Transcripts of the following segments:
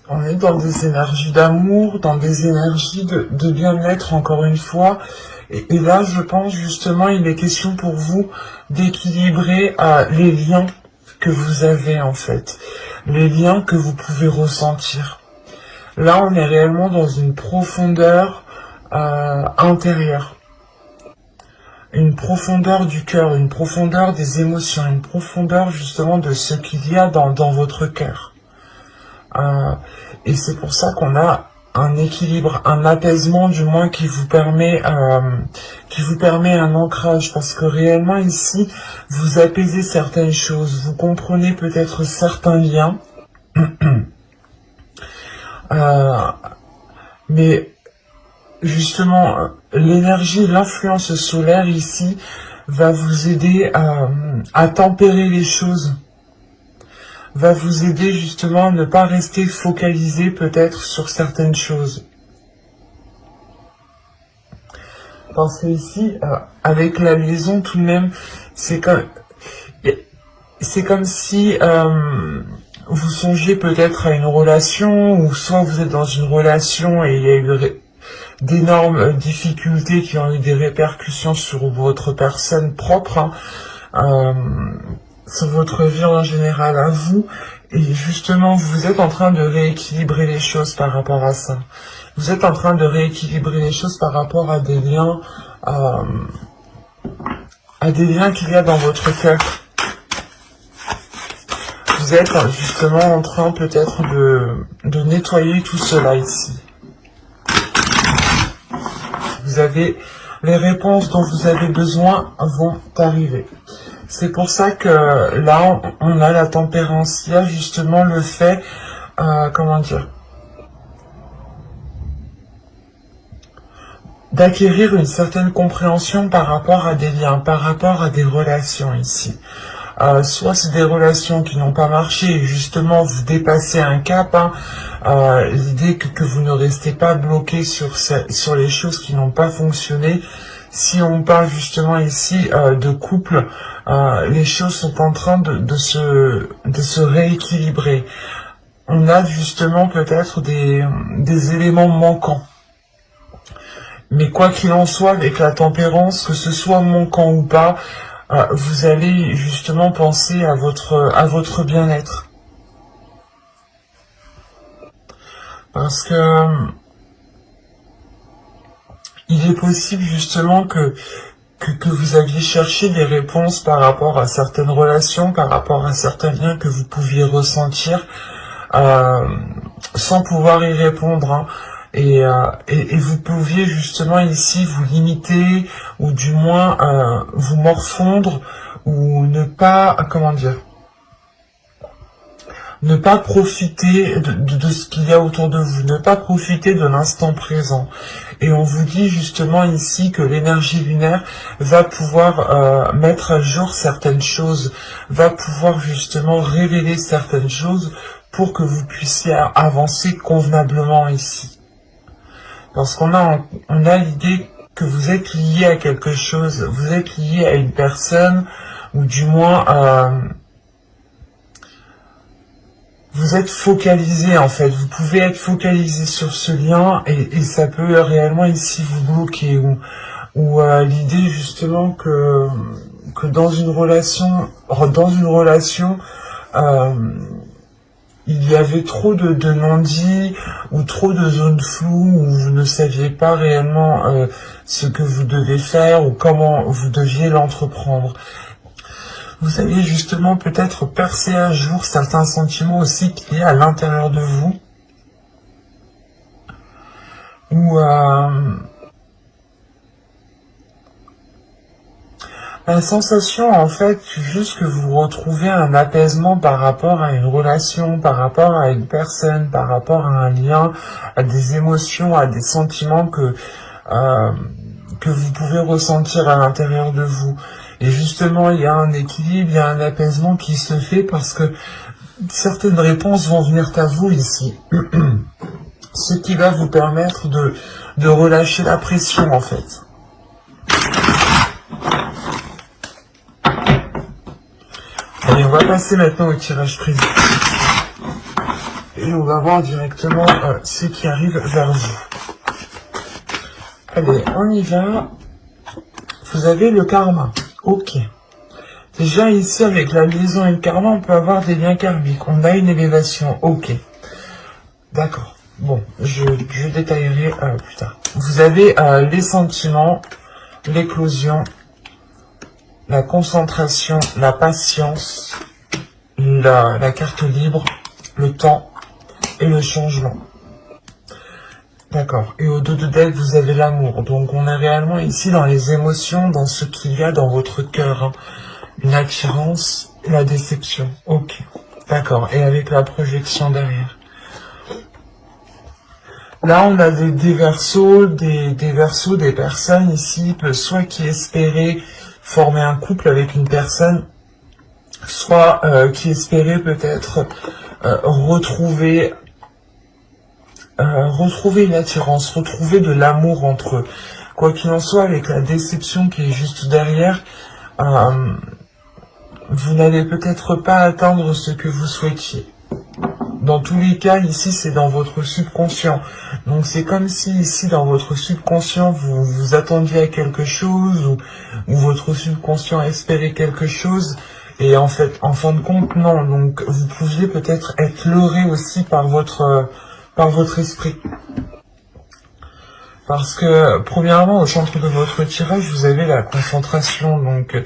On est dans des énergies d'amour, dans des énergies de bien-être, encore une fois. Et là, je pense justement, il est question pour vous d'équilibrer les liens que vous avez en fait, les liens que vous pouvez ressentir. Là, on est réellement dans une profondeur intérieure, une profondeur du cœur, une profondeur des émotions, une profondeur justement de ce qu'il y a dans votre cœur. Et c'est pour ça qu'on a un équilibre, un apaisement du moins qui vous permet un ancrage, parce que réellement ici, vous apaisez certaines choses, vous comprenez peut-être certains liens, mais justement, l'énergie, l'influence solaire ici va vous aider à tempérer les choses, va vous aider justement à ne pas rester focalisé peut-être sur certaines choses. Parce que ici, avec la liaison tout de même, c'est comme si vous songiez peut-être à une relation, ou soit vous êtes dans une relation et il y a eu d'énormes difficultés qui ont eu des répercussions sur votre personne propre, sur votre vie en général à vous, et justement vous êtes en train de rééquilibrer les choses par rapport à ça. Vous êtes en train de rééquilibrer les choses par rapport à des liens qu'il y a dans votre cœur. Vous êtes justement en train peut-être de nettoyer tout cela ici. Vous avez les réponses dont vous avez besoin vont arriver. C'est pour ça que là, on a la tempérance. Il y a justement le fait, d'acquérir une certaine compréhension par rapport à des liens, par rapport à des relations ici. Soit c'est des relations qui n'ont pas marché et justement vous dépassez un cap, l'idée que vous ne restez pas bloqué sur les choses qui n'ont pas fonctionné. Si on parle justement ici de couple, les choses sont en train de se rééquilibrer. On a justement peut-être des éléments manquants. Mais quoi qu'il en soit, avec la tempérance, que ce soit manquant ou pas, vous allez justement penser à votre bien-être. Parce que il est possible justement que vous aviez cherché des réponses par rapport à certaines relations, par rapport à certains liens que vous pouviez ressentir, sans pouvoir y répondre. Et vous pouviez justement ici vous limiter, ou du moins vous morfondre, ou ne pas, ne pas profiter de ce qu'il y a autour de vous, ne pas profiter de l'instant présent. Et on vous dit justement ici que l'énergie lunaire va pouvoir mettre à jour certaines choses, va pouvoir justement révéler certaines choses pour que vous puissiez avancer convenablement ici. Parce qu'on a l'idée que vous êtes lié à quelque chose, vous êtes lié à une personne, ou du moins vous êtes focalisé en fait, vous pouvez être focalisé sur ce lien et ça peut réellement ici vous bloquer, ou l'idée justement que dans une relation, il y avait trop de non-dits, ou trop de zones floues, où vous ne saviez pas réellement ce que vous devez faire, ou comment vous deviez l'entreprendre. Vous avez justement peut-être percé à jour certains sentiments aussi qu'il y a à l'intérieur de vous, ou la sensation en fait juste que vous retrouvez un apaisement par rapport à une relation, par rapport à une personne, par rapport à un lien, à des émotions, à des sentiments que vous pouvez ressentir à l'intérieur de vous. Et justement, il y a un équilibre, il y a un apaisement qui se fait parce que certaines réponses vont venir à vous ici. Ce qui va vous permettre de relâcher la pression en fait. Allez, on va passer maintenant au tirage précis. Et on va voir directement ce qui arrive vers vous. Allez, on y va. Vous avez le karma. Ok. Déjà ici, avec la liaison et le karma, on peut avoir des liens karmiques. On a une élévation. Ok. D'accord. Bon, je détaillerai plus tard. Vous avez les sentiments, l'éclosion, la concentration, la patience, la carte libre, le temps et le changement. D'accord. Et au dos de deck, vous avez l'amour. Donc on est réellement ici dans les émotions, dans ce qu'il y a dans votre cœur. Hein. Une attirance, la déception. Ok. D'accord. Et avec la projection derrière. Là, on a des versos, des personnes ici, soit qui espéraient former un couple avec une personne, soit qui espéraient peut-être retrouver une attirance, retrouver de l'amour entre eux. Quoi qu'il en soit, avec la déception qui est juste derrière, vous n'allez peut-être pas atteindre ce que vous souhaitiez. Dans tous les cas, ici, c'est dans votre subconscient. Donc, c'est comme si, ici, dans votre subconscient, vous vous attendiez à quelque chose, ou votre subconscient espérait quelque chose, et en fait, en fin de compte, non. Donc, vous pouviez peut-être être leurré aussi par votre esprit. Parce que, premièrement, au centre de votre tirage, vous avez la concentration. Donc,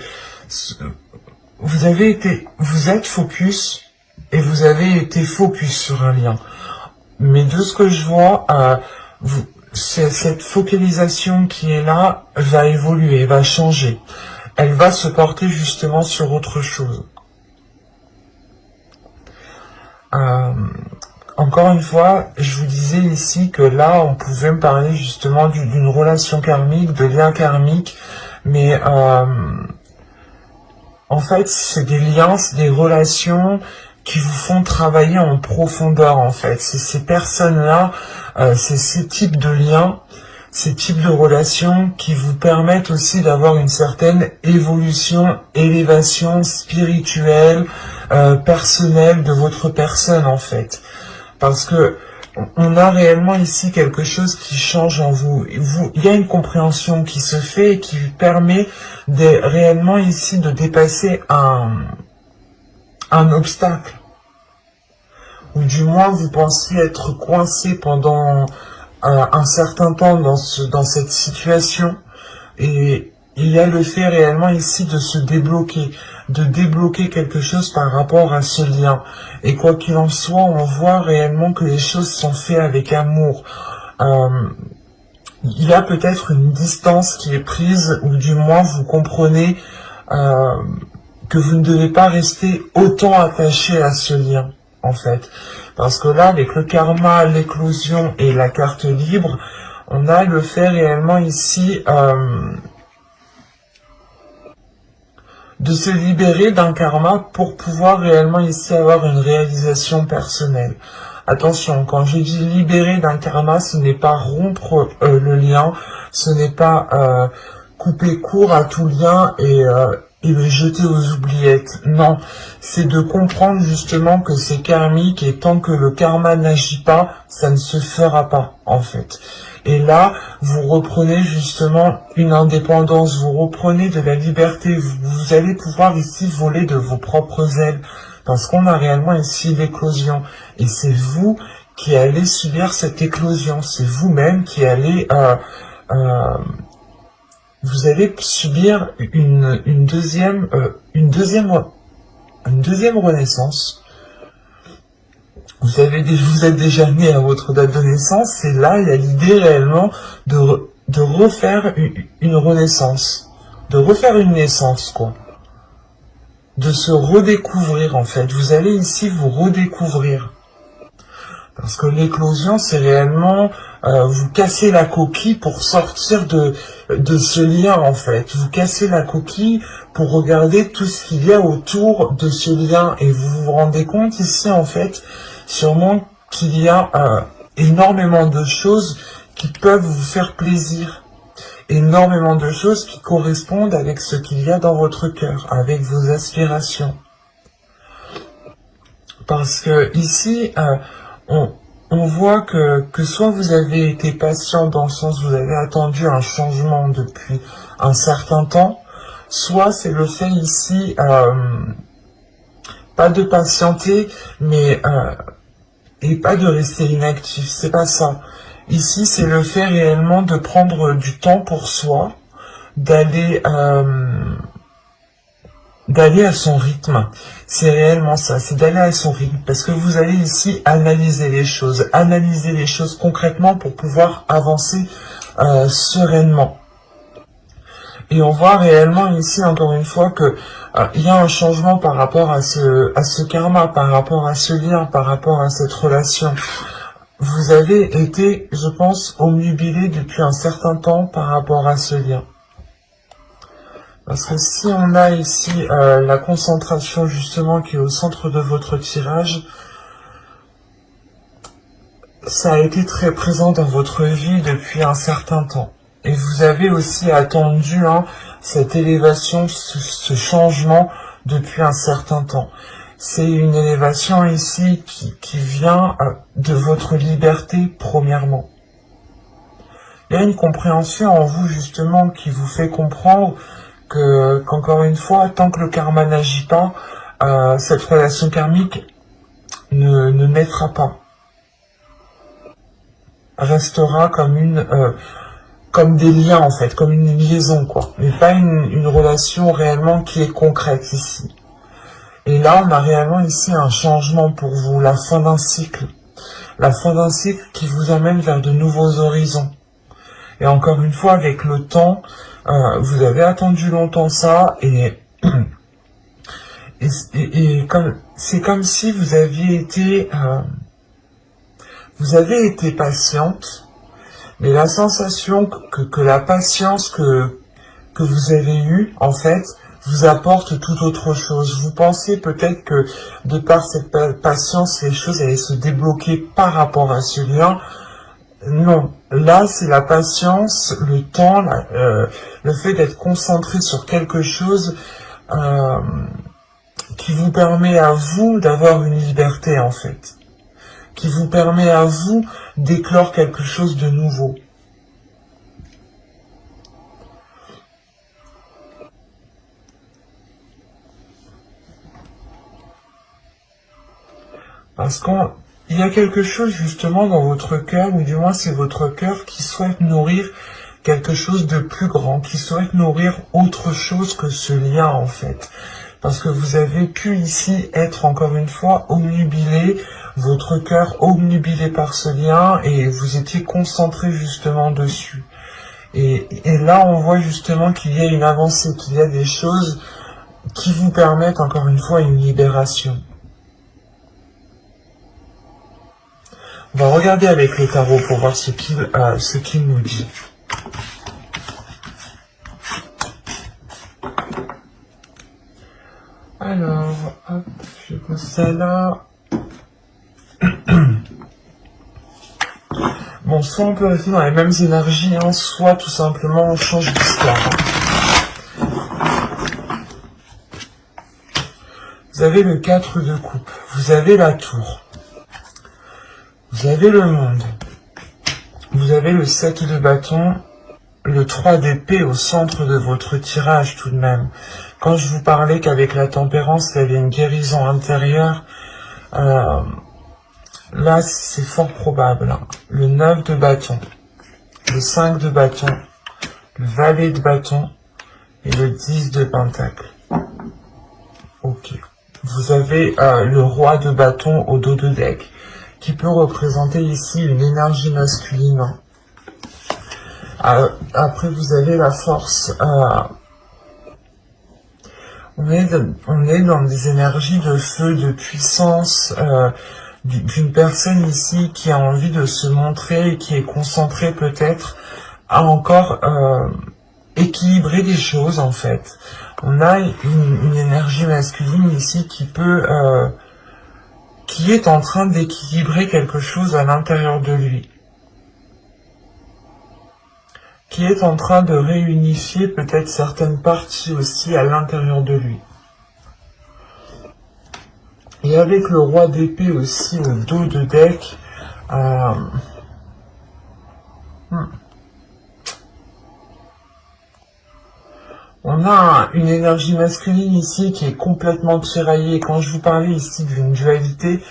vous êtes focus, et vous avez été focus sur un lien. Mais de ce que je vois, cette focalisation qui est là va évoluer, va changer. Elle va se porter justement sur autre chose. Encore une fois, je vous disais ici que là, on pouvait me parler justement d'une relation karmique, de lien karmique, mais en fait, c'est des liens, c'est des relations qui vous font travailler en profondeur, en fait. C'est ces personnes-là, c'est ces types de liens, ces types de relations qui vous permettent aussi d'avoir une certaine évolution, élévation spirituelle, personnelle de votre personne, en fait. Parce que on a réellement ici quelque chose qui change en vous. Il y a une compréhension qui se fait et qui permet réellement ici de dépasser un obstacle. Ou du moins vous pensiez être coincé pendant un certain temps dans cette situation. Et il y a le fait réellement ici de se débloquer, de débloquer quelque chose par rapport à ce lien. Et quoi qu'il en soit, on voit réellement que les choses sont faites avec amour. Il y a peut-être une distance qui est prise, ou du moins vous comprenez que vous ne devez pas rester autant attaché à ce lien, en fait. Parce que là, avec le karma, l'éclosion et la carte libre, on a le fait réellement ici de se libérer d'un karma pour pouvoir réellement ici avoir une réalisation personnelle. Attention, quand je dis libérer d'un karma, ce n'est pas rompre le lien, ce n'est pas couper court à tout lien et le jeter aux oubliettes. Non, c'est de comprendre justement que c'est karmique et tant que le karma n'agit pas, ça ne se fera pas en fait. Et là, vous reprenez justement une indépendance, vous reprenez de la liberté, vous allez pouvoir ici voler de vos propres ailes, parce qu'on a réellement ici l'éclosion. Et c'est vous qui allez subir cette éclosion, c'est vous-même qui allez... vous allez subir une deuxième renaissance. Vous êtes déjà né à votre date de naissance, et là, il y a l'idée réellement de refaire une renaissance, de refaire une naissance, quoi. De se redécouvrir, en fait. Vous allez ici vous redécouvrir. Parce que l'éclosion, c'est réellement vous casser la coquille pour sortir de ce lien, en fait. Vous cassez la coquille pour regarder tout ce qu'il y a autour de ce lien. Et vous vous rendez compte ici, en fait, sûrement qu'il y a énormément de choses qui peuvent vous faire plaisir. Énormément de choses qui correspondent avec ce qu'il y a dans votre cœur, avec vos aspirations. Parce que ici... on voit que soit vous avez été patient dans le sens où vous avez attendu un changement depuis un certain temps, soit c'est le fait ici, pas de patienter, mais et pas de rester inactif, c'est pas ça. Ici, c'est le fait réellement de prendre du temps pour soi, d'aller d'aller à son rythme. C'est réellement ça, c'est d'aller à son rythme, parce que vous allez ici analyser les choses concrètement pour pouvoir avancer sereinement. Et on voit réellement ici, encore une fois, que il y a un changement par rapport à ce karma, par rapport à ce lien, par rapport à cette relation. Vous avez été, je pense, omnubilé depuis un certain temps par rapport à ce lien. Parce que si on a ici la concentration justement qui est au centre de votre tirage, ça a été très présent dans votre vie depuis un certain temps. Et vous avez aussi attendu cette élévation, ce changement depuis un certain temps. C'est une élévation ici qui vient de votre liberté premièrement. Il y a une compréhension en vous justement qui vous fait comprendre qu'encore une fois, tant que le karma n'agit pas, cette relation karmique ne naîtra pas. Restera comme des liens en fait, comme une liaison quoi, mais pas une relation réellement qui est concrète ici. Et là, on a réellement ici un changement pour vous, la fin d'un cycle qui vous amène vers de nouveaux horizons. Et encore une fois, avec le temps, vous avez attendu longtemps ça, et c'est comme si vous aviez été patiente, mais la sensation que la patience que vous avez eue, en fait, vous apporte tout autre chose. Vous pensez peut-être que de par cette patience, les choses allaient se débloquer par rapport à ce lien. Non, là c'est la patience, le temps, le fait d'être concentré sur quelque chose qui vous permet à vous d'avoir une liberté en fait, qui vous permet à vous d'éclore quelque chose de nouveau. Parce qu'il y a quelque chose justement dans votre cœur, ou du moins c'est votre cœur qui souhaite nourrir quelque chose de plus grand, qui souhaite nourrir autre chose que ce lien en fait. Parce que vous avez pu ici être encore une fois omnubilé, votre cœur omnubilé par ce lien, et vous étiez concentré justement dessus. Et là on voit justement qu'il y a une avancée, qu'il y a des choses qui vous permettent encore une fois une libération. On va regarder avec les tarots pour voir ce qu'il nous dit. Alors, hop, je pose ça là. Bon, soit on peut rester dans les mêmes énergies, soit tout simplement on change d'histoire. Vous avez le 4 de coupe, vous avez la tour. Vous avez le monde, vous avez le 7 de bâton, le 3 d'épée au centre de votre tirage tout de même. Quand je vous parlais qu'avec la tempérance, il y avait une guérison intérieure, là c'est fort probable. Le 9 de bâton, le 5 de bâton, le valet de bâton et le 10 de pentacle. Ok. Vous avez le roi de bâton au dos de deck, qui peut représenter ici une énergie masculine. Après, vous avez la force. On est dans des énergies de feu, de puissance, d'une personne ici qui a envie de se montrer et qui est concentrée peut-être à encore équilibrer les choses en fait. On a une énergie masculine ici qui est en train d'équilibrer quelque chose à l'intérieur de lui, qui est en train de réunifier peut-être certaines parties aussi à l'intérieur de lui. Et avec le roi d'épée aussi au dos de deck, euh, on a une énergie masculine ici qui est complètement tiraillée. Quand je vous parlais ici d'une dualité,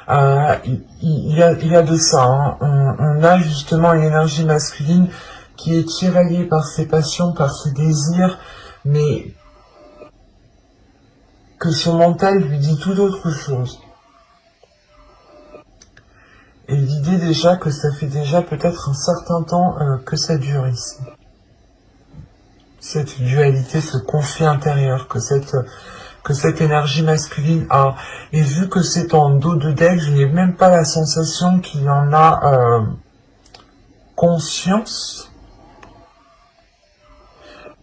il y a de ça. Hein. On a justement une énergie masculine qui est tiraillée par ses passions, par ses désirs, mais que son mental lui dit tout autre chose. Et l'idée déjà que ça fait déjà peut-être un certain temps que ça dure ici. Cette dualité, ce conflit intérieur que cette énergie masculine a. Et vu que c'est en dos de deck, je n'ai même pas la sensation qu'il en a conscience.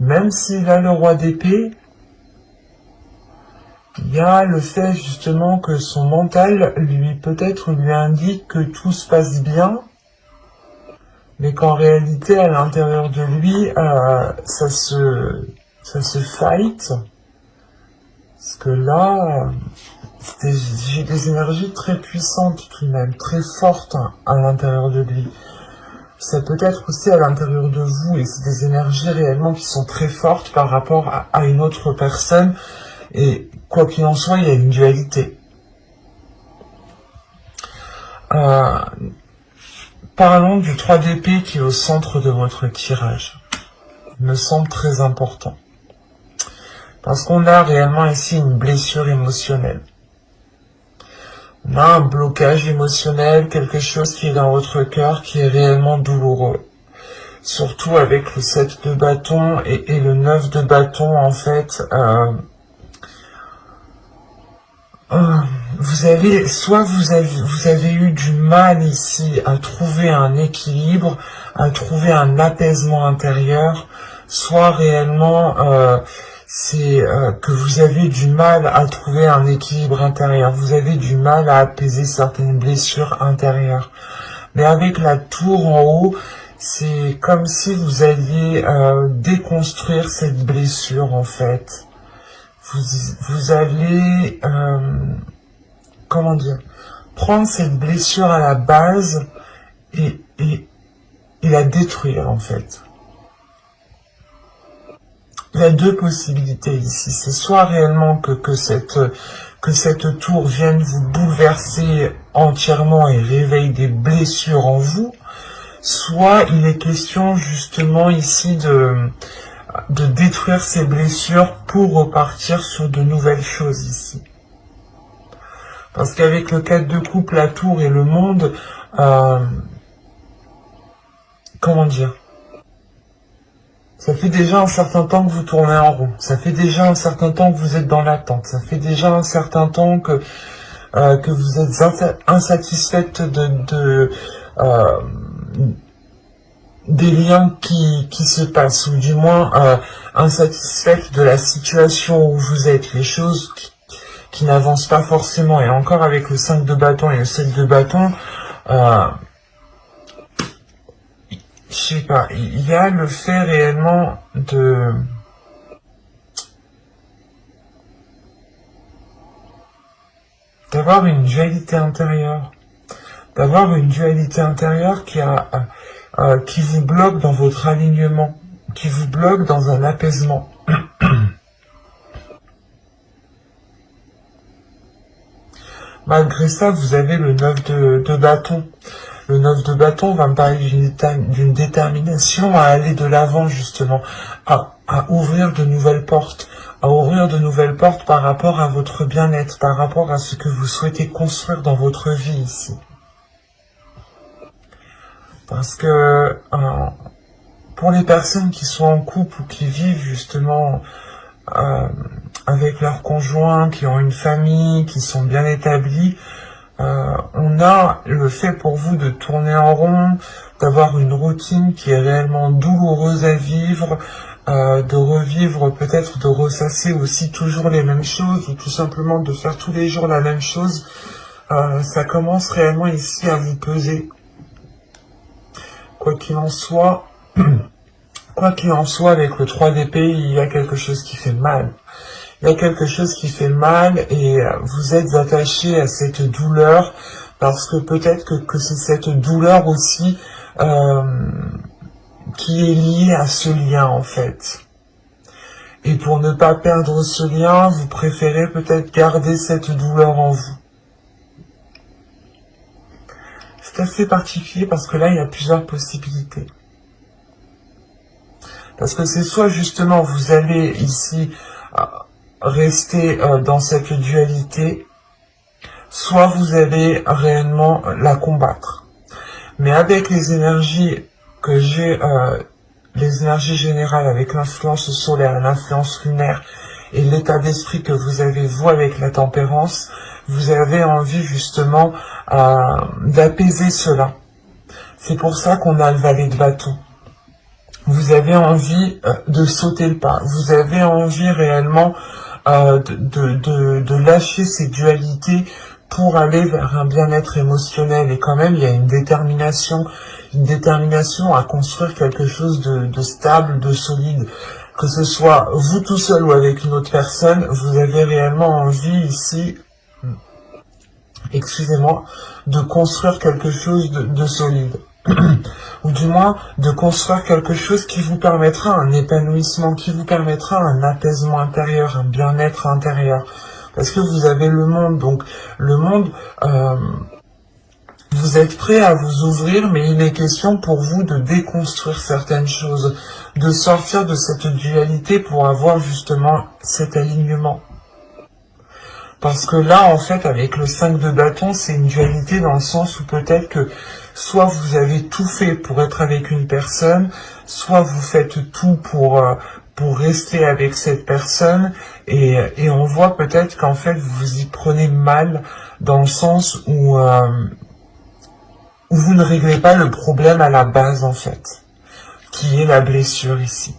Même s'il a le roi d'épée, il y a le fait justement que son mental peut-être lui indique que tout se passe bien, mais qu'en réalité à l'intérieur de lui ça se fight, parce que là j'ai des énergies très puissantes tout de même, très fortes à l'intérieur de lui. Ça peut être aussi à l'intérieur de vous, et c'est des énergies réellement qui sont très fortes par rapport à une autre personne, et quoi qu'il en soit, il y a une dualité. Parlons du 3 d'épée qui est au centre de votre tirage. Il me semble très important. Parce qu'on a réellement ici une blessure émotionnelle. On a un blocage émotionnel, quelque chose qui est dans votre cœur qui est réellement douloureux. Surtout avec le 7 de bâton et le 9 de bâton, en fait. Vous avez eu du mal ici à trouver un équilibre, à trouver un apaisement intérieur, soit réellement c'est que vous avez du mal à trouver un équilibre intérieur, vous avez du mal à apaiser certaines blessures intérieures. Mais avec la tour en haut, c'est comme si vous alliez déconstruire cette blessure en fait. Vous allez, comment dire, prendre cette blessure à la base et la détruire en fait. Il y a deux possibilités ici. C'est soit réellement que cette tour vienne vous bouleverser entièrement et réveille des blessures en vous, soit il est question justement ici de détruire ces blessures pour repartir sur de nouvelles choses ici. Parce qu'avec le 4 de coupe, la tour et le monde, comment dire, ça fait déjà un certain temps que vous tournez en rond, ça fait déjà un certain temps que vous êtes dans l'attente, ça fait déjà un certain temps que vous êtes insatisfaite des liens qui se passent, ou du moins insatisfaite de la situation où vous êtes, les choses qui n'avancent pas forcément. Et encore avec le 5 de bâton et le 7 de bâton, je sais pas, il y a le fait réellement d'avoir une dualité intérieure. D'avoir une dualité intérieure qui vous bloque dans votre alignement, qui vous bloque dans un apaisement. Malgré ça, vous avez le 9 de bâton. Le 9 de bâton va me parler d'une détermination à aller de l'avant, justement, à ouvrir de nouvelles portes, par rapport à votre bien-être, par rapport à ce que vous souhaitez construire dans votre vie ici. Parce que pour les personnes qui sont en couple ou qui vivent justement avec leurs conjoints, qui ont une famille, qui sont bien établis, on a le fait pour vous de tourner en rond, d'avoir une routine qui est réellement douloureuse à vivre, de revivre, peut-être de ressasser aussi toujours les mêmes choses, ou tout simplement de faire tous les jours la même chose. Ça commence réellement ici à vous peser. Quoi qu'il en soit, avec le 3 d'épée, il y a quelque chose qui fait mal. Il y a quelque chose qui fait mal et vous êtes attaché à cette douleur parce que peut-être que c'est cette douleur aussi qui est liée à ce lien en fait. Et pour ne pas perdre ce lien, vous préférez peut-être garder cette douleur en vous. C'est assez particulier parce que là, il y a plusieurs possibilités. Parce que c'est soit justement vous allez ici rester dans cette dualité, soit vous allez réellement la combattre. Mais avec les énergies que j'ai, les énergies générales avec l'influence solaire, l'influence lunaire et l'état d'esprit que vous avez vous avec la tempérance, vous avez envie justement d'apaiser cela. C'est pour ça qu'on a le valet de bâton. Vous avez envie de sauter le pas. Vous avez envie réellement de lâcher ces dualités pour aller vers un bien-être émotionnel. Et quand même, il y a une détermination à construire quelque chose de stable, de solide. Que ce soit vous tout seul ou avec une autre personne, vous avez réellement envie ici, excusez-moi, de construire quelque chose de solide. Ou du moins de construire quelque chose qui vous permettra un épanouissement, qui vous permettra un apaisement intérieur, un bien-être intérieur. Parce que vous avez le monde, donc le monde, vous êtes prêt à vous ouvrir, mais il est question pour vous de déconstruire certaines choses, de sortir de cette dualité pour avoir justement cet alignement. Parce que là, en fait, avec le 5 de bâton, c'est une dualité dans le sens où peut-être que soit vous avez tout fait pour être avec une personne, soit vous faites tout pour rester avec cette personne, et on voit peut-être qu'en fait, vous y prenez mal dans le sens où vous ne réglez pas le problème à la base, en fait, qui est la blessure ici.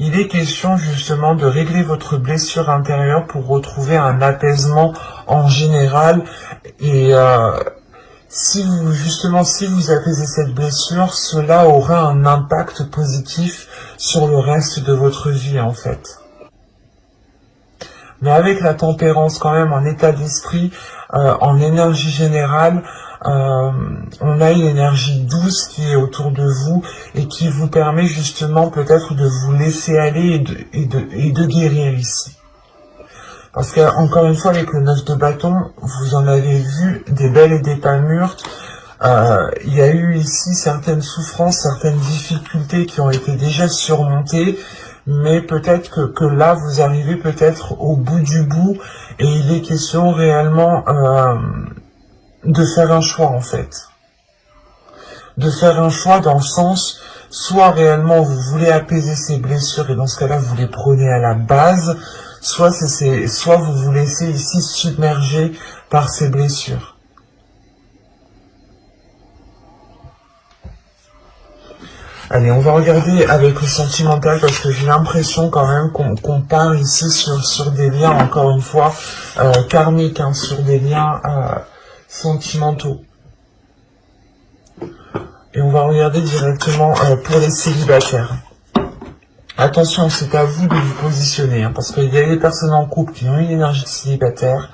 Il est question justement de régler votre blessure intérieure pour retrouver un apaisement en général et si vous apaisez cette blessure, cela aura un impact positif sur le reste de votre vie en fait. Mais avec la tempérance quand même en état d'esprit, en énergie générale, on a une énergie douce qui est autour de vous et qui vous permet justement peut-être de vous laisser aller et de guérir ici. Parce que encore une fois avec le 9 de bâton, vous en avez vu des belles et des pas mûres. Il y a eu ici certaines souffrances, certaines difficultés qui ont été déjà surmontées, mais peut-être que là vous arrivez peut-être au bout du bout et il est question réellement de faire un choix en fait. De faire un choix dans le sens, soit réellement vous voulez apaiser ces blessures et dans ce cas-là vous les prenez à la base, soit vous vous laissez ici submerger par ces blessures. Allez, on va regarder avec le sentimental parce que j'ai l'impression quand même qu'on part ici sur des liens, encore une fois, karmiques, hein, sur des liens sentimentaux. Et on va regarder directement pour les célibataires. Attention, c'est à vous de vous positionner, hein, parce qu'il y a des personnes en couple qui ont une énergie célibataire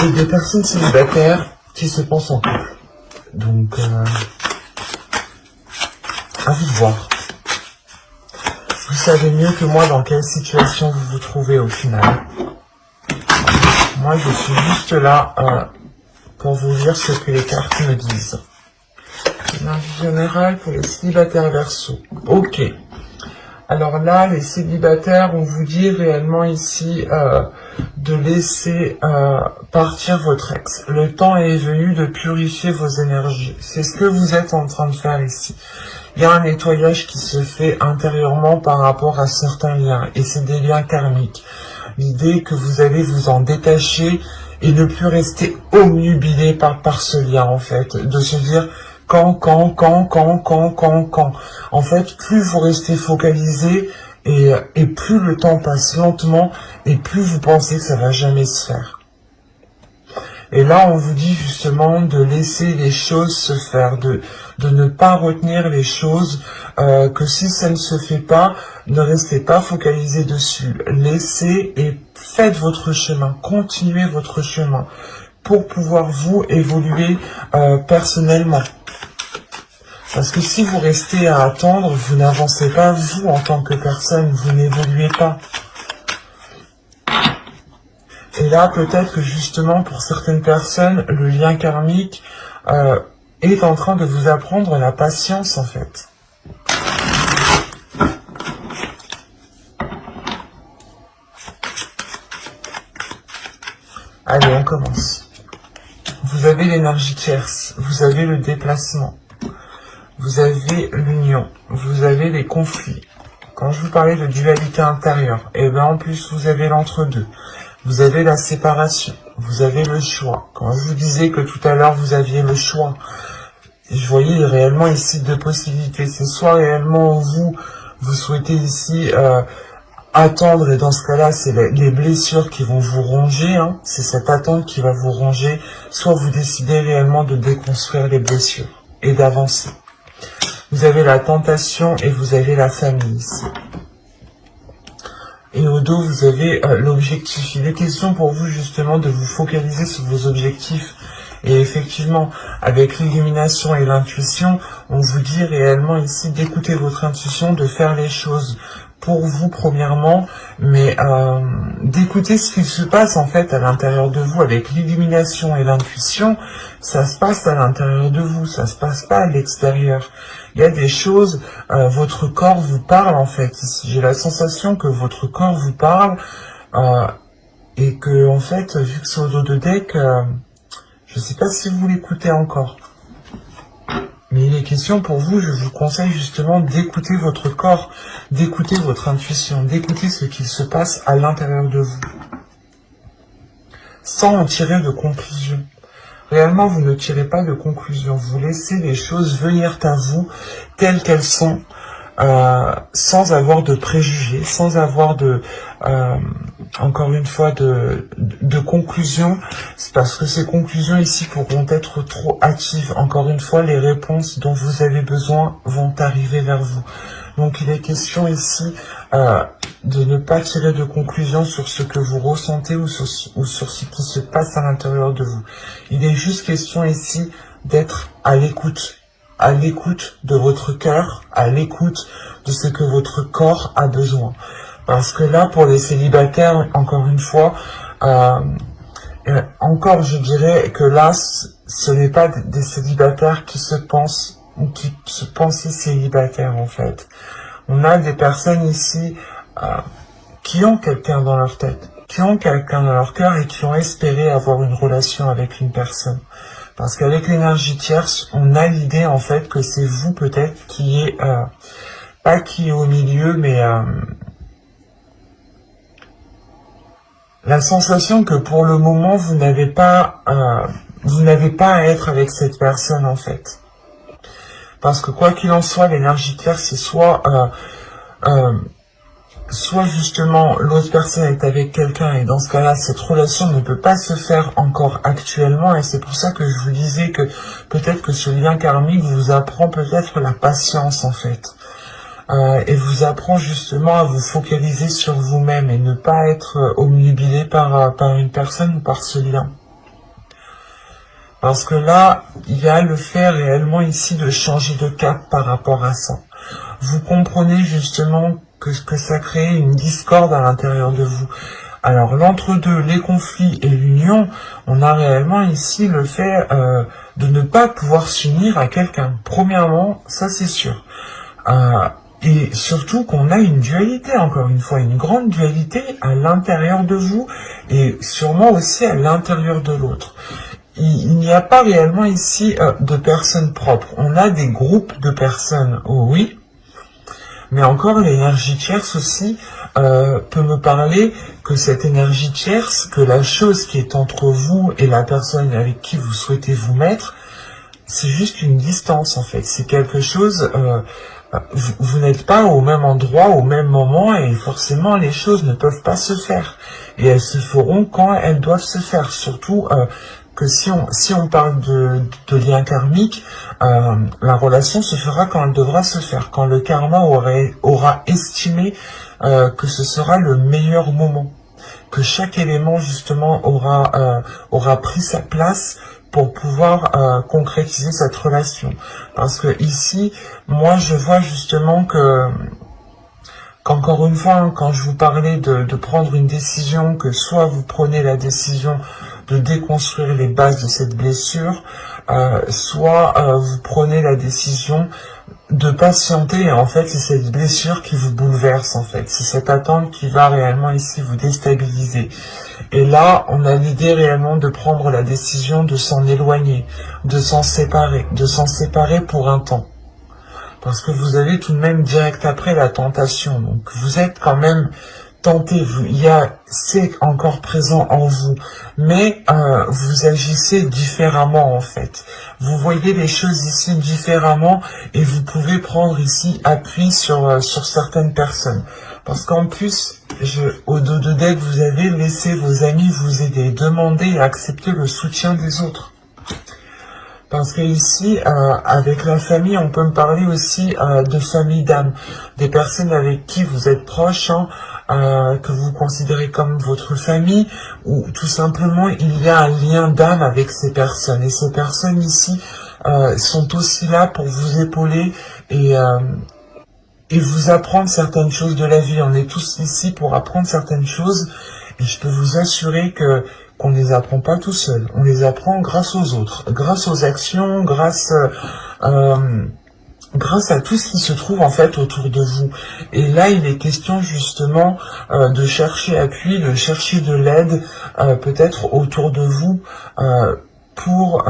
et des personnes célibataires qui se pensent en couple. Donc, à vous de voir. Vous savez mieux que moi dans quelle situation vous vous trouvez au final. Moi, je suis juste là pour vous dire ce que les cartes me disent. Énergie générale pour les célibataires Verseau. Ok. Alors là, les célibataires, on vous dit réellement ici de laisser partir votre ex. Le temps est venu de purifier vos énergies. C'est ce que vous êtes en train de faire ici. Il y a un nettoyage qui se fait intérieurement par rapport à certains liens, et c'est des liens karmiques. L'idée que vous allez vous en détacher et ne plus rester obnubilé par ce lien, en fait. De se dire quand. En fait, plus vous restez focalisé et plus le temps passe lentement et plus vous pensez que ça va jamais se faire. Et là, on vous dit justement de laisser les choses se faire, de ne pas retenir les choses, que si ça ne se fait pas, ne restez pas focalisé dessus. Laissez et faites votre chemin, continuez votre chemin pour pouvoir vous évoluer personnellement. Parce que si vous restez à attendre, vous n'avancez pas vous en tant que personne, vous n'évoluez pas. Et là, peut-être que justement, pour certaines personnes, le lien karmique est en train de vous apprendre la patience, en fait. Allez, on commence. Vous avez l'énergie tierce, vous avez le déplacement, vous avez l'union, vous avez les conflits. Quand je vous parlais de dualité intérieure, et bien en plus vous avez l'entre-deux. Vous avez la séparation, vous avez le choix. Quand je vous disais que tout à l'heure vous aviez le choix, je voyais réellement ici deux possibilités. C'est soit réellement vous souhaitez ici attendre, et dans ce cas-là c'est les blessures qui vont vous ronger, hein, c'est cette attente qui va vous ronger, soit vous décidez réellement de déconstruire les blessures et d'avancer. Vous avez la tentation et vous avez la famille ici. Et au dos, vous avez l'objectif. Il est question pour vous justement de vous focaliser sur vos objectifs. Et effectivement, avec l'illumination et l'intuition, on vous dit réellement ici d'écouter votre intuition, de faire les choses pour vous premièrement, mais d'écouter ce qui se passe en fait à l'intérieur de vous. Avec l'illumination et l'intuition, ça se passe à l'intérieur de vous, ça se passe pas à l'extérieur. Il y a des choses, votre corps vous parle en fait ici. J'ai la sensation que votre corps vous parle et que en fait, vu que c'est au dos de deck, je sais pas si vous l'écoutez encore. Mais il est question pour vous, je vous conseille justement d'écouter votre corps, d'écouter votre intuition, d'écouter ce qui se passe à l'intérieur de vous. Sans en tirer de conclusion. Réellement, vous ne tirez pas de conclusion. Vous laissez les choses venir à vous telles qu'elles sont, sans avoir de préjugés, sans avoir de, encore une fois, de conclusions. C'est parce que ces conclusions ici pourront être trop hâtives. Encore une fois, les réponses dont vous avez besoin vont arriver vers vous. Donc, il est question ici de ne pas tirer de conclusion sur ce que vous ressentez ou sur ce qui se passe à l'intérieur de vous. Il est juste question ici d'être à l'écoute de votre cœur, à l'écoute de ce que votre corps a besoin. Parce que là, pour les célibataires, encore une fois, encore je dirais que là, ce n'est pas des célibataires qui se pensent ou qui se pensaient célibataires en fait. On a des personnes ici qui ont quelqu'un dans leur tête, qui ont quelqu'un dans leur cœur et qui ont espéré avoir une relation avec une personne. Parce qu'avec l'énergie tierce, on a l'idée en fait que c'est vous peut-être qui est, pas qui est au milieu, mais la sensation que pour le moment vous n'avez pas à être avec cette personne en fait. Parce que quoi qu'il en soit, l'énergie tierce c'est soit justement l'autre personne est avec quelqu'un et dans ce cas-là cette relation ne peut pas se faire encore actuellement et c'est pour ça que je vous disais que peut-être que ce lien karmique vous apprend peut-être la patience en fait et vous apprend justement à vous focaliser sur vous-même et ne pas être obnubilé par une personne ou par ce lien. Parce que là, il y a le fait réellement ici de changer de cap par rapport à ça. Vous comprenez justement que ça crée une discorde à l'intérieur de vous. Alors l'entre-deux, les conflits et l'union, on a réellement ici le fait de ne pas pouvoir s'unir à quelqu'un. Premièrement, ça c'est sûr. Et surtout qu'on a une dualité, encore une fois, une grande dualité à l'intérieur de vous et sûrement aussi à l'intérieur de l'autre. Il n'y a pas réellement ici de personnes propres. On a des groupes de personnes, oui, mais encore l'énergie tierce aussi peut me parler que cette énergie tierce, que la chose qui est entre vous et la personne avec qui vous souhaitez vous mettre, c'est juste une distance en fait. C'est quelque chose, vous n'êtes pas au même endroit, au même moment et forcément les choses ne peuvent pas se faire. Et elles se feront quand elles doivent se faire, surtout que si on parle de lien karmique, la relation se fera quand elle devra se faire, quand le karma aura estimé que ce sera le meilleur moment, que chaque élément justement aura pris sa place pour pouvoir concrétiser cette relation. Parce que ici, moi je vois justement qu'encore une fois, hein, quand je vous parlais de prendre une décision, que soit vous prenez la décision de déconstruire les bases de cette blessure, soit vous prenez la décision de patienter, et en fait c'est cette blessure qui vous bouleverse en fait, c'est cette attente qui va réellement ici vous déstabiliser. Et là, on a l'idée réellement de prendre la décision de s'en éloigner, de s'en séparer pour un temps. Parce que vous avez tout de même direct après la tentation, donc vous êtes quand même tenté, c'est encore présent en vous, mais vous agissez différemment en fait. Vous voyez les choses ici différemment et vous pouvez prendre ici appui sur certaines personnes. Parce qu'en plus, au dos de deck, vous avez laissé vos amis vous aider, demander et accepter le soutien des autres. Parce que ici, avec la famille, on peut me parler aussi de famille d'âme, des personnes avec qui vous êtes proches, hein, que vous considérez comme votre famille, ou tout simplement il y a un lien d'âme avec ces personnes. Et ces personnes ici sont aussi là pour vous épauler et vous apprendre certaines choses de la vie. On est tous ici pour apprendre certaines choses, et je peux vous assurer qu'on ne les apprend pas tout seul. On les apprend grâce aux autres, grâce aux actions, grâce à tout ce qui se trouve en fait autour de vous. Et là, il est question justement de chercher appui, de chercher de l'aide, peut-être autour de vous, pour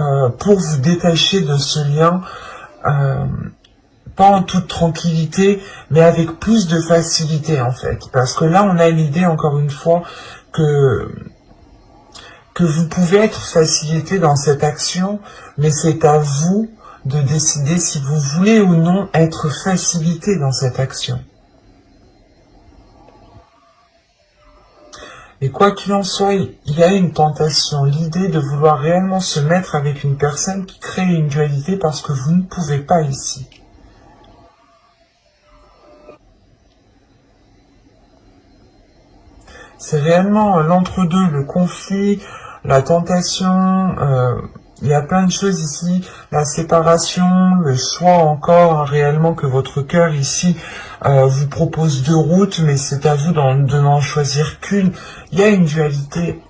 vous détacher de ce lien, pas en toute tranquillité, mais avec plus de facilité en fait. Parce que là, on a l'idée encore une fois que vous pouvez être facilité dans cette action, mais c'est à vous de décider si vous voulez ou non être facilité dans cette action. Et quoi qu'il en soit, il y a une tentation, l'idée de vouloir réellement se mettre avec une personne qui crée une dualité parce que vous ne pouvez pas ici. C'est réellement l'entre-deux, le conflit, la tentation, il y a plein de choses ici, la séparation, le choix encore, hein, réellement que votre cœur ici vous propose deux routes, mais c'est à vous de n'en choisir qu'une. Il y a une dualité,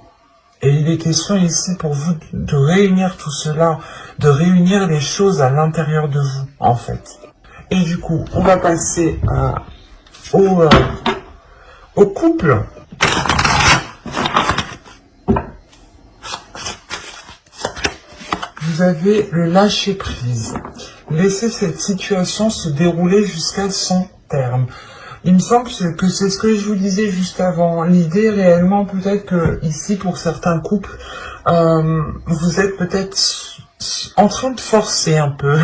et il est question ici pour vous de réunir tout cela, de réunir les choses à l'intérieur de vous, en fait. Et du coup, on va passer au couple. Vous avez le lâcher-prise. Laissez cette situation se dérouler jusqu'à son terme. Il me semble que c'est ce que je vous disais juste avant. L'idée réellement, peut-être que ici, pour certains couples, vous êtes peut-être en train de forcer un peu.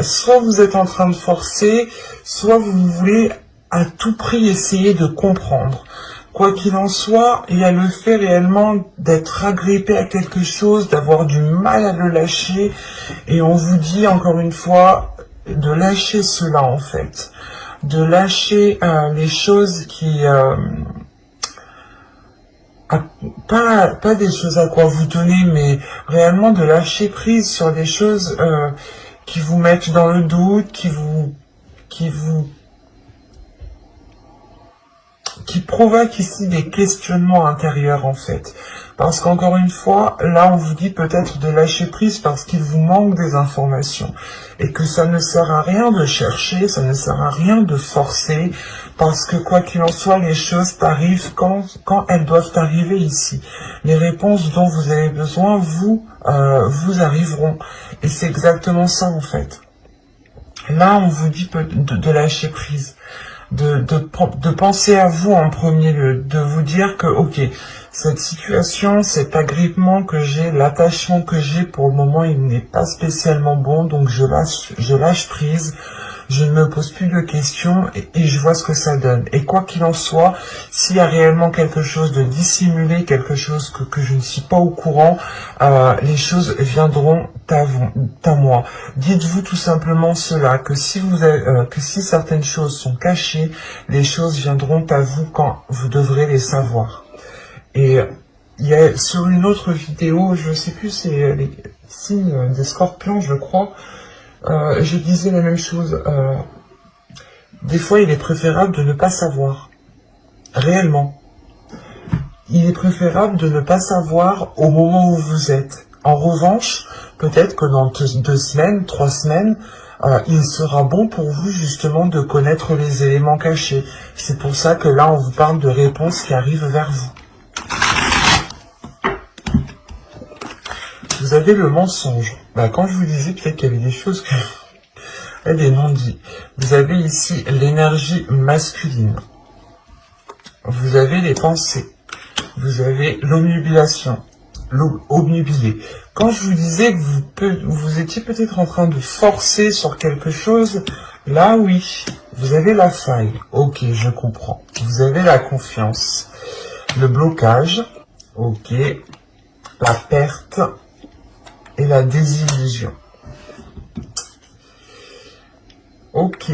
Soit vous êtes en train de forcer, soit vous voulez à tout prix essayer de comprendre. Quoi qu'il en soit, il y a le fait réellement d'être agrippé à quelque chose, d'avoir du mal à le lâcher, et on vous dit encore une fois de lâcher cela en fait, de lâcher les choses qui... pas des choses à quoi vous tenez, mais réellement de lâcher prise sur des choses qui vous mettent dans le doute, qui provoque ici des questionnements intérieurs en fait. Parce qu'encore une fois, là on vous dit peut-être de lâcher prise parce qu'il vous manque des informations. Et que ça ne sert à rien de chercher, ça ne sert à rien de forcer, parce que quoi qu'il en soit, les choses arrivent quand elles doivent arriver ici. Les réponses dont vous avez besoin, vous arriveront. Et c'est exactement ça en fait. Là on vous dit de lâcher prise. De penser à vous en premier lieu, de vous dire que, ok, cette situation, cet agrippement que j'ai, l'attachement que j'ai pour le moment, il n'est pas spécialement bon, donc je lâche prise, je ne me pose plus de questions et je vois ce que ça donne. Et quoi qu'il en soit, s'il y a réellement quelque chose de dissimulé, quelque chose que je ne suis pas au courant, les choses viendront à moi. Dites-vous tout simplement cela, que si certaines choses sont cachées, les choses viendront à vous quand vous devrez les savoir. Et il y a sur une autre vidéo, je sais plus, c'est les signes des scorpions, je crois, je disais la même chose. Des fois, il est préférable de ne pas savoir. Réellement. Il est préférable de ne pas savoir au moment où vous êtes. En revanche, peut-être que dans 2 semaines, 3 semaines, il sera bon pour vous justement de connaître les éléments cachés. C'est pour ça que là, on vous parle de réponses qui arrivent vers vous. Vous avez le mensonge. Quand je vous disais peut-être qu'il y avait des choses que... des non-dits. Vous avez ici l'énergie masculine. Vous avez les pensées. Vous avez l'omnubilation. Obnubilé. Quand je vous disais que vous étiez peut-être en train de forcer sur quelque chose, là oui, vous avez la faille. Ok, je comprends. Vous avez la confiance. Le blocage. Ok. La perte. Et la désillusion. Ok.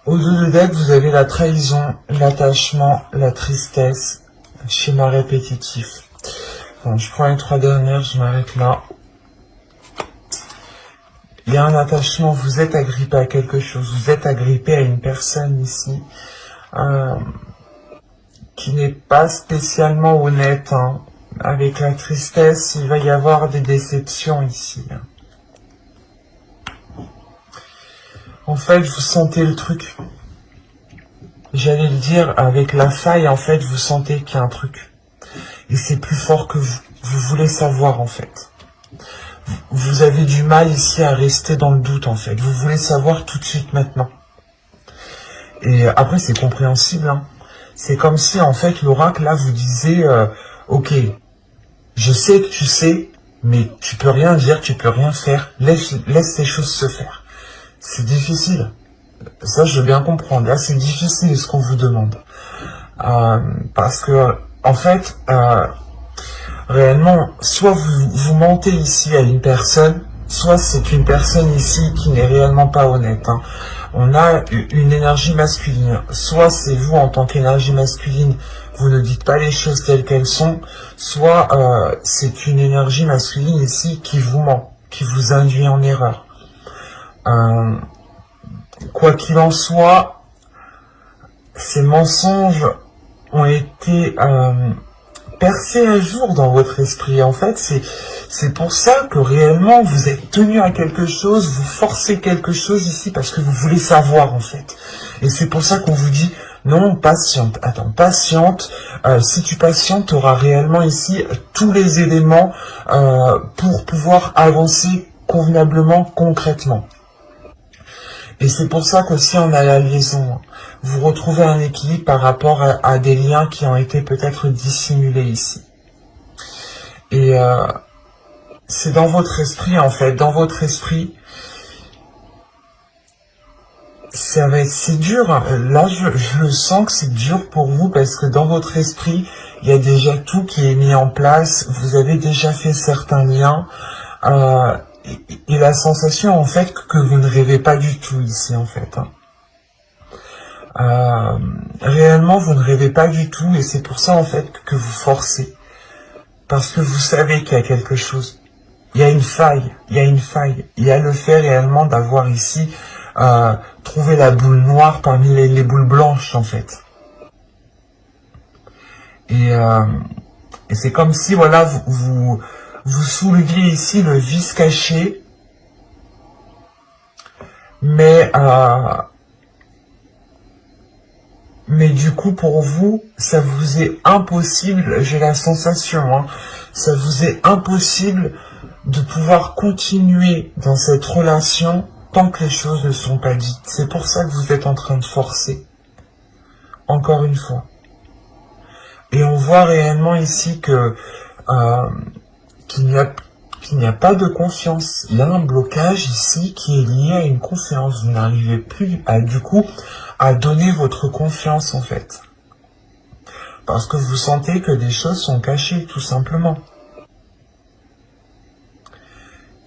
Au 2 de deck, vous avez la trahison, l'attachement, la tristesse, schéma répétitif. Bon, je prends les 3 dernières, je m'arrête là. Il y a un attachement, vous êtes agrippé à quelque chose, vous êtes agrippé à une personne ici, qui n'est pas spécialement honnête, hein. Avec la tristesse, il va y avoir des déceptions ici. En fait, vous sentez le truc. J'allais le dire, avec la faille, en fait, vous sentez qu'il y a un truc. Et c'est plus fort que vous. Vous voulez savoir, en fait. Vous avez du mal ici à rester dans le doute, en fait. Vous voulez savoir tout de suite, maintenant. Et après, c'est compréhensible, hein. C'est comme si, en fait, l'oracle, là, vous disait, ok, je sais que tu sais, mais tu peux rien dire, tu peux rien faire. Laisse ces choses se faire. C'est difficile. Ça, je veux bien comprendre. Là, c'est difficile ce qu'on vous demande. Parce que, en fait, réellement, soit vous mentez ici à une personne, soit c'est une personne ici qui n'est réellement pas honnête, hein. On a une énergie masculine. Soit c'est vous en tant qu'énergie masculine, vous ne dites pas les choses telles qu'elles sont, soit c'est une énergie masculine ici qui vous ment, qui vous induit en erreur. Quoi qu'il en soit, ces mensonges ont été percés un jour dans votre esprit. En fait, c'est pour ça que réellement vous êtes tenu à quelque chose, vous forcez quelque chose ici parce que vous voulez savoir en fait. Et c'est pour ça qu'on vous dit non, patiente. Attends, patiente. Si tu patientes, tu auras réellement ici tous les éléments pour pouvoir avancer convenablement, concrètement. Et c'est pour ça que si on a la liaison, vous retrouvez un équilibre par rapport à des liens qui ont été peut-être dissimulés ici. Et c'est dans votre esprit, en fait. Dans votre esprit, c'est dur. Là, je sens que c'est dur pour vous parce que dans votre esprit, il y a déjà tout qui est mis en place. Vous avez déjà fait certains liens. Et la sensation, en fait, que vous ne rêvez pas du tout ici, en fait. Réellement, vous ne rêvez pas du tout, et c'est pour ça, en fait, que vous forcez. Parce que vous savez qu'il y a quelque chose. Il y a une faille, il y a une faille. Il y a le fait réellement d'avoir ici trouvé la boule noire parmi les boules blanches, en fait. Et c'est comme si, voilà, vous souleviez ici le vice caché, mais du coup pour vous, ça vous est impossible, j'ai la sensation, hein, ça vous est impossible de pouvoir continuer dans cette relation tant que les choses ne sont pas dites. C'est pour ça que vous êtes en train de forcer, encore une fois. Et on voit réellement ici que qu'il n'y a qu'il n'y a pas de confiance. Il y a un blocage ici qui est lié à une confiance. Vous n'arrivez plus à, du coup, à donner votre confiance, en fait. Parce que vous sentez que des choses sont cachées, tout simplement.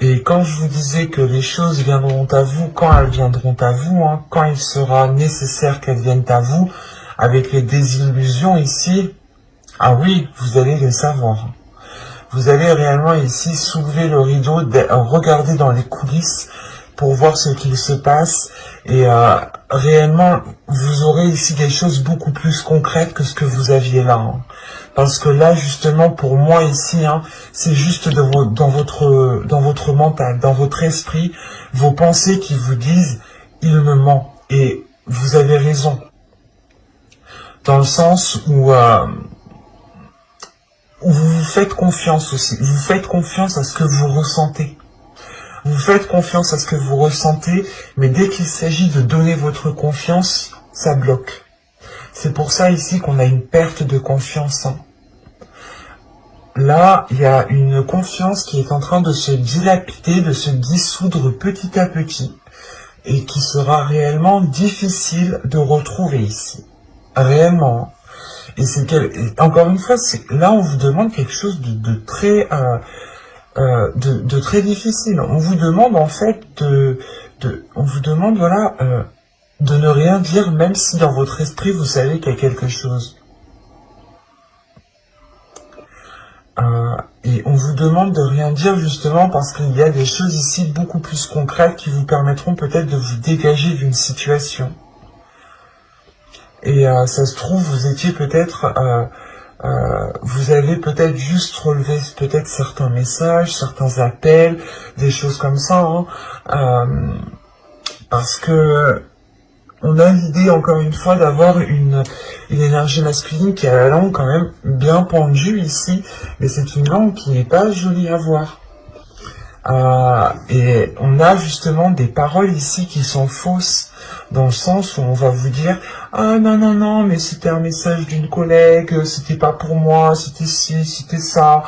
Et quand je vous disais que les choses viendront à vous, quand elles viendront à vous, hein, quand il sera nécessaire qu'elles viennent à vous, avec les désillusions ici, ah oui, vous allez les savoir. Vous allez réellement ici soulever le rideau, regarder dans les coulisses pour voir ce qu'il se passe. Et réellement, vous aurez ici des choses beaucoup plus concrètes que ce que vous aviez là. Hein. Parce que là, justement, pour moi ici, hein, c'est juste dans votre mental, dans votre esprit, vos pensées qui vous disent « il me ment ». Et vous avez raison. Dans le sens où vous vous faites confiance aussi. Vous faites confiance à ce que vous ressentez. Vous faites confiance à ce que vous ressentez, mais dès qu'il s'agit de donner votre confiance, ça bloque. C'est pour ça ici qu'on a une perte de confiance. Hein. Là, il y a une confiance qui est en train de se dilapider, de se dissoudre petit à petit, et qui sera réellement difficile de retrouver ici. Réellement. Et c'est encore une fois, là on vous demande quelque chose de très très difficile. On vous demande en fait on vous demande voilà de ne rien dire, même si dans votre esprit vous savez qu'il y a quelque chose. Et on vous demande de rien dire justement parce qu'il y a des choses ici beaucoup plus concrètes qui vous permettront peut-être de vous dégager d'une situation. Et ça se trouve, vous étiez peut-être, vous avez peut-être juste relevé peut-être certains messages, certains appels, des choses comme ça, hein, parce que on a l'idée encore une fois d'avoir une énergie masculine qui a la langue quand même bien pendue ici, mais c'est une langue qui n'est pas jolie à voir. Et on a justement des paroles ici qui sont fausses, dans le sens où on va vous dire « Ah non, non, non, mais c'était un message d'une collègue, c'était pas pour moi, c'était ci, c'était ça. »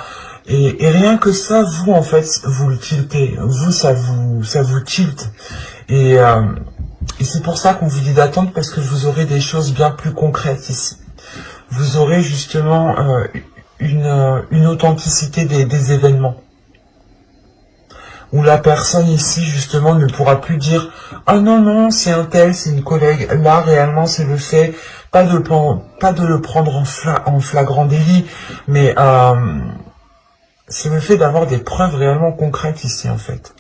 Et rien que ça, vous, en fait, vous le tiltez. Vous, ça vous tilte. Et c'est pour ça qu'on vous dit d'attendre, parce que vous aurez des choses bien plus concrètes ici. Vous aurez justement une authenticité des événements. Où la personne ici, justement, ne pourra plus dire « Ah non, non, c'est un tel, c'est une collègue. » Là, réellement, c'est le fait, pas de le prendre en flagrant délit, mais c'est le fait d'avoir des preuves réellement concrètes ici, en fait.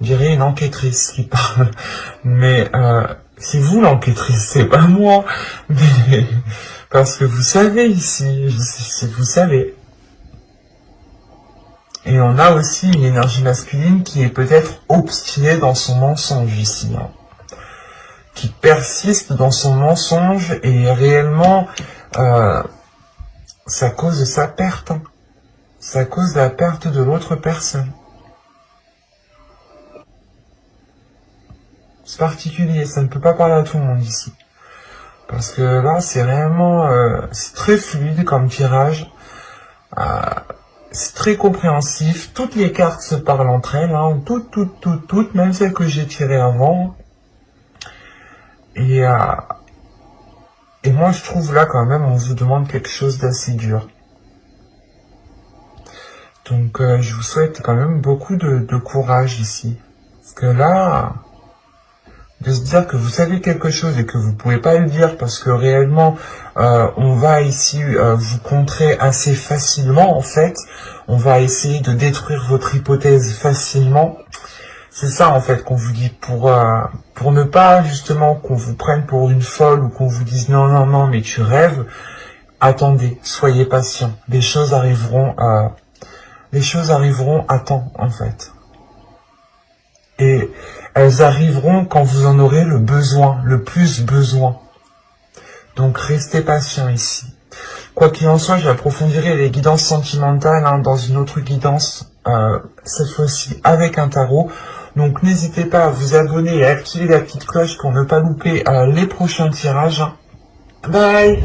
Je dirais une enquêtrice qui parle. Mais c'est vous l'enquêtrice, c'est pas moi. Mais, parce que vous savez ici, vous savez. Et on a aussi une énergie masculine qui est peut-être obstinée dans son mensonge ici. Hein, qui persiste dans son mensonge et réellement, ça cause sa perte. Hein. Ça cause la perte de l'autre personne. C'est particulier, ça ne peut pas parler à tout le monde ici. Parce que là, c'est réellement, c'est très fluide comme tirage. C'est très compréhensif. Toutes les cartes se parlent entre elles, hein, toutes, même celles que j'ai tirées avant. Et moi, je trouve là quand même, on vous demande quelque chose d'assez dur. Donc, je vous souhaite quand même beaucoup de courage ici. Parce que là, de se dire que vous savez quelque chose et que vous pouvez pas le dire parce que réellement, on va ici vous contrer assez facilement, en fait. On va essayer de détruire votre hypothèse facilement. C'est ça, en fait, qu'on vous dit pour ne pas, justement, qu'on vous prenne pour une folle ou qu'on vous dise non, non, non, mais tu rêves. Attendez, soyez patient. Les choses arriveront à temps, en fait. Et elles arriveront quand vous en aurez le besoin, le plus besoin. Donc, restez patient ici. Quoi qu'il en soit, j'approfondirai les guidances sentimentales hein, dans une autre guidance, cette fois-ci avec un tarot. Donc n'hésitez pas à vous abonner et à activer la petite cloche pour ne pas louper les prochains tirages. Bye!